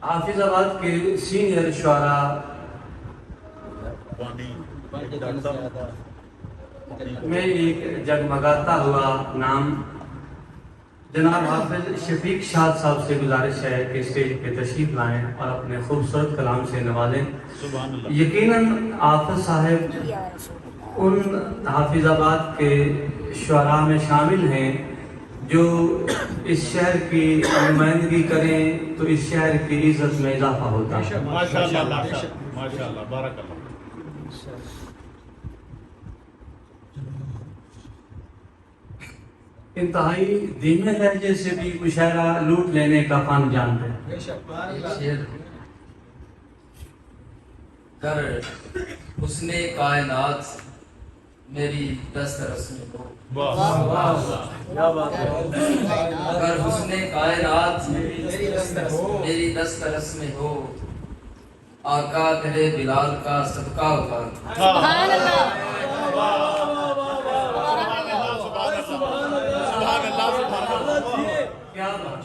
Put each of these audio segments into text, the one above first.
حافظ آباد کے سینئر شعراء میں ایک جگمگاتا ہوا نام جناب حافظ شفیق شاد صاحب سے گزارش ہے کہ اسٹیج پہ تشریف لائیں اور اپنے خوبصورت کلام سے نوازیں. یقیناً حافظ صاحب ان حافظ آباد کے شعراء میں شامل ہیں جو اس شہر کی نمائندگی کریں تو اس شہر کی عزت میں اضافہ ہوتا ہے. ماشاءاللہ بارک اللہ. انتہائی دھیمے لہجے سے بھی مشاعرہ لوٹ لینے کا فن جانتے ہیں. کر حسن کائنات میری دست رسم ہو. کر حسن کائنات میری دست رسم ہو. آقا تیرے بلال کا صدقہ اتار. سبحان اللہ.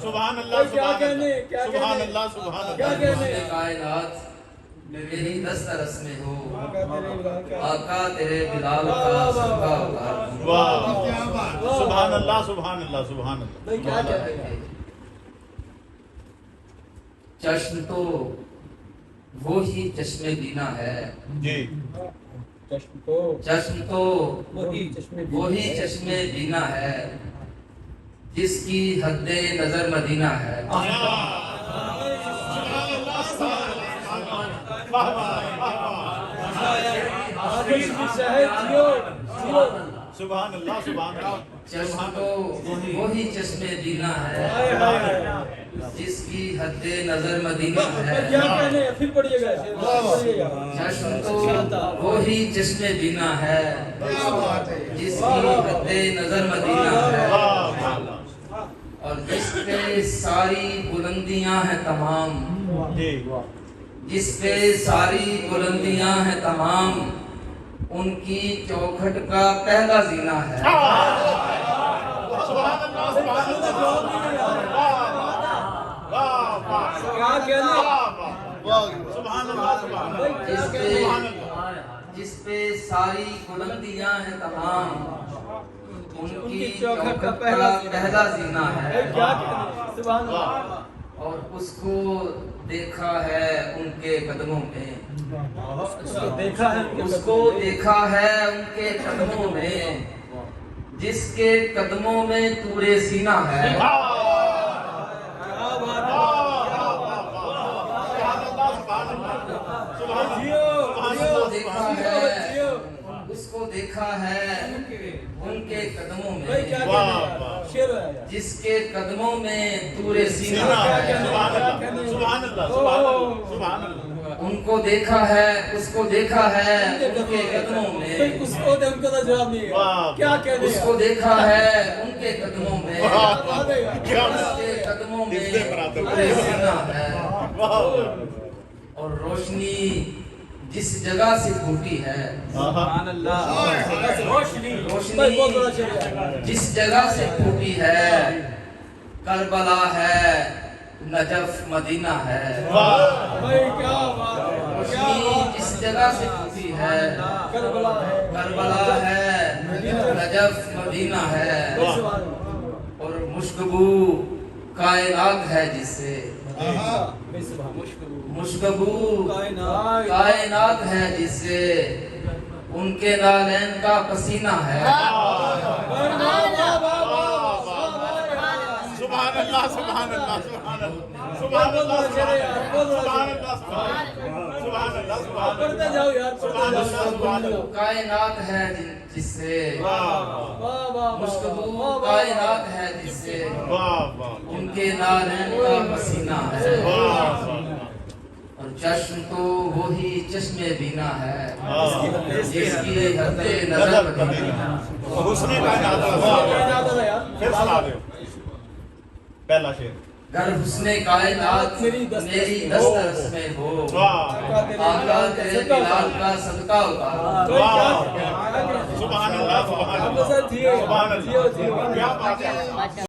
سبحان اللہ سبحان اللہ سبحان اللہ. حسن کائنات میری دست رسم ہو. آقا تیرے بلال کا صدقہ اتار. سبحان اللہ سبحان اللہ سبحان اللہ. چشم تو وہی چشم بینا ہے. جی چشم تو وہی چشم بینا ہے جس کی حد نظر مدینہ ہے. سبحان اللہ سبحان اللہ. چشم تو وہی چشم بینا ہے جس کی حد نظر مدینہ ہے. چشم تو وہی چشم بینا ہے جس کی حد نظر مدینہ ہے. اور جس پہ ساری بلندیاں ہیں تمام. جس پہ ساری بلندیاں ہیں تمام ان کی چوکھٹ کا پہلا زینہ ہے. جس پہ ساری بلندیاں ہیں تمام ان کی چوکھٹ کا پہلا زینہ ہے. اور اس کو دیکھا ہے ان کے قدموں میں. اس کو دیکھا ہے ان کے قدموں میں جس کے قدموں میں طور سینہ ہے. اس کو دیکھا ہے ان کے قدموں میں جس کے قدموں میں طور سینہ ہے. ان کو دیکھا ہے اس کو دیکھا ہے ان کے قدموں میں. اس کو دیکھا ہے ان کے قدموں میں جس کے قدموں میں طور سینہ ہے. اور روشنی جس جگہ سے پھوٹی ہے. روشنی جس جگہ سے پھوٹی ہے کربلا ہے نجف مدینہ ہے. روشنی جس جگہ سے پھوٹی ہے کربلا ہے نجف مدینہ ہے. اور مشکبو کائنات ہے جس سے. مشکبو کائنات ہے جس سے ان کے نالین کا پسینہ ہے. سبحان اللہ سبحان اللہ سبحان اللہ سبحان اللہ سبحان اللہ. کائنات ہے جس سے مشکبو کائنات ہے جس سے ان کے نالین کا پسینہ ہے. اور چشم تو وہی چشم بینا ہے جس کی حد نظر مدینہ ہے. حسن کائنات پہلا شعر. گر حسن کائنات میری دست رسم ہو. آقا تیرے بلال کا صدقہ اتار. سبحان اللہ سبحان اللہ سبحان اللہ. کیا بات ہے.